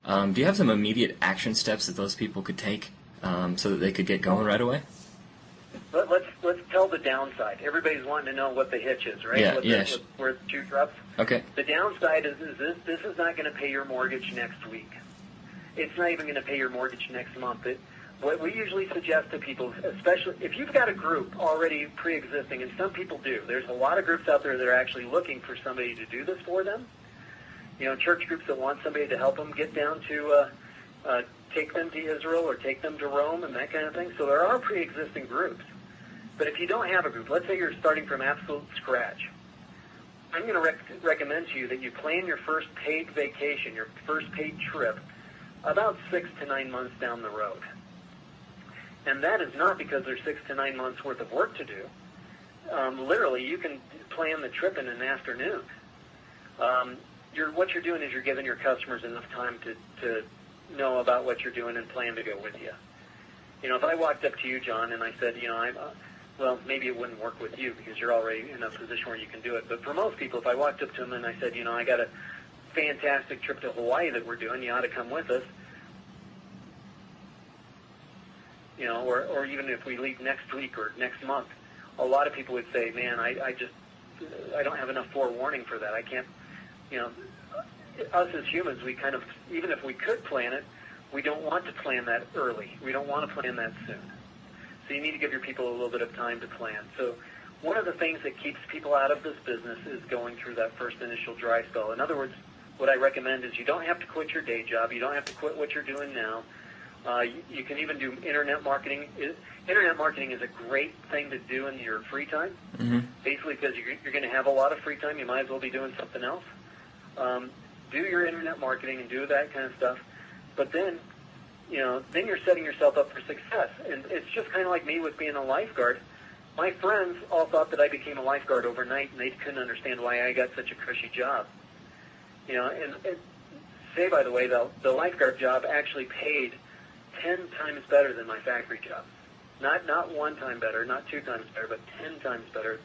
Do you have some immediate action steps that those people could take so that they could get going right away? Let's tell the downside. Everybody's wanting to know what the hitch is, right? Yeah, Where the shoe drops. Okay. The downside is this is not going to pay your mortgage next week. It's not even going to pay your mortgage next month. What we usually suggest to people, especially if you've got a group already pre-existing, and some people do. There's a lot of groups out there that are actually looking for somebody to do this for them. Church groups that want somebody to help them get down to take them to Israel or take them to Rome and that kind of thing. So there are pre-existing groups. But if you don't have a group, let's say you're starting from absolute scratch, I'm going to recommend to you that you plan your first paid vacation, your first paid trip, about 6 to 9 months down the road. And that is not because there's 6 to 9 months worth of work to do. Literally, you can plan the trip in an afternoon. What you're doing is you're giving your customers enough time to know about what you're doing and plan to go with you. If I walked up to you, John, and I said, well, maybe it wouldn't work with you because you're already in a position where you can do it. But for most people, if I walked up to them and I said, I got a fantastic trip to Hawaii that we're doing, you ought to come with us. Or even if we leave next week or next month, a lot of people would say, man, I don't have enough forewarning for that. I can't, us as humans, we kind of, even if we could plan it, we don't want to plan that early. We don't want to plan that soon. So you need to give your people a little bit of time to plan. So one of the things that keeps people out of this business is going through that first initial dry spell. In other words, what I recommend is you don't have to quit your day job. You don't have to quit what you're doing now. You can even do internet marketing. Internet marketing is a great thing to do in your free time, basically because you're going to have a lot of free time. You might as well be doing something else. Do your internet marketing and do that kind of stuff. But then, then you're setting yourself up for success. And it's just kind of like me with being a lifeguard. My friends all thought that I became a lifeguard overnight, and they couldn't understand why I got such a cushy job. And say, by the way, the lifeguard job actually paid 10 times better than my factory job. Not 1 time better, not 2 times better, but 10 times better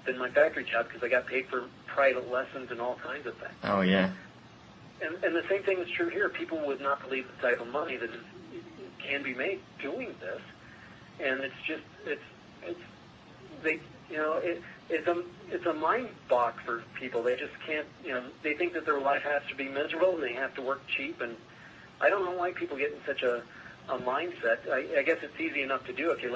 than my factory job because I got paid for private lessons and all kinds of things. Oh, yeah. And the same thing is true here. People would not believe the type of money that can be made doing this. And it's a mind box for people. They just can't, they think that their life has to be miserable and they have to work cheap. And I don't know why people get in such a mindset. I guess it's easy enough to do if you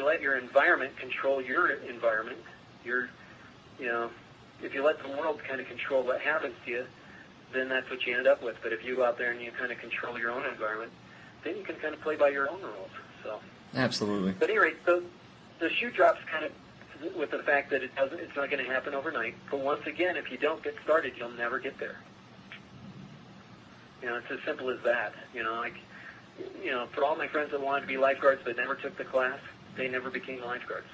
let your environment control your environment. If you let the world kind of control what happens to you, then that's what you end up with. But if you go out there and you kind of control your own environment, then you can kind of play by your own rules. So absolutely. But at any rate, the shoe drops kind of with the fact that it's not going to happen overnight. But once again, if you don't get started, you'll never get there. It's as simple as that. For all my friends that wanted to be lifeguards but never took the class, they never became lifeguards.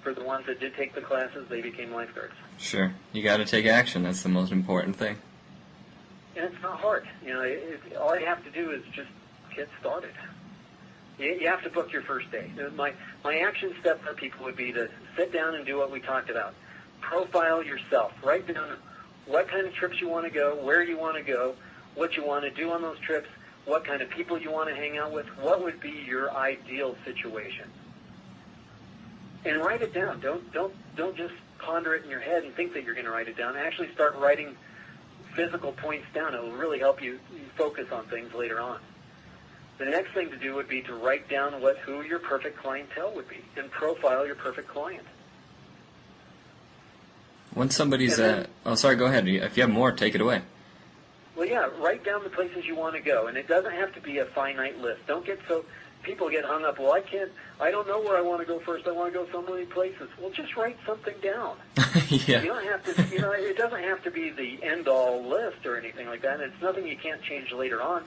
For the ones that did take the classes, they became lifeguards. Sure. You got to take action. That's the most important thing. And it's not hard. All you have to do is just get started. You have to book your first day. My action step for people would be to sit down and do what we talked about. Profile yourself. Write down what kind of trips you want to go, where you want to go, what you want to do on those trips, what kind of people you want to hang out with, what would be your ideal situation. And write it down. Don't just ponder it in your head and think that you're going to write it down. Actually start writing physical points down. It will really help you focus on things later on. The next thing to do would be to write down who your perfect clientele would be and profile your perfect client. When somebody's sorry, go ahead. If you have more, take it away. Well, yeah, write down the places you want to go, and it doesn't have to be a finite list. People get hung up, well, I don't know where I want to go first. I want to go so many places. Well, just write something down. Yeah. You don't have to, it doesn't have to be the end-all list or anything like that. It's nothing you can't change later on.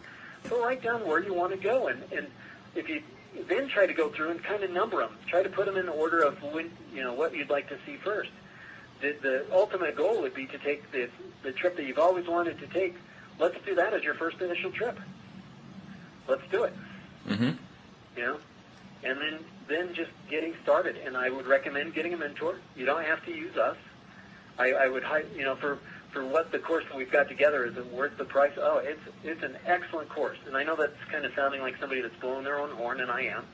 So write down where you want to go, and if you then try to go through and kind of number them. Try to put them in the order of what you'd like to see first. The ultimate goal would be to take the trip that you've always wanted to take. Let's do that as your first initial trip. Let's do it. Mm-hmm. And then just getting started. And I would recommend getting a mentor. You don't have to use us. I would, for what the course that we've got together, is it worth the price? Oh, it's an excellent course. And I know that's kind of sounding like somebody that's blowing their own horn, and I am.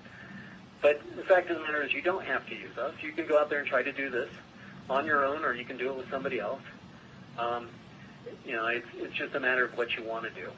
But the fact of the matter is you don't have to use us. You can go out there and try to do this on your own, or you can do it with somebody else. You know, it's just a matter of what you want to do.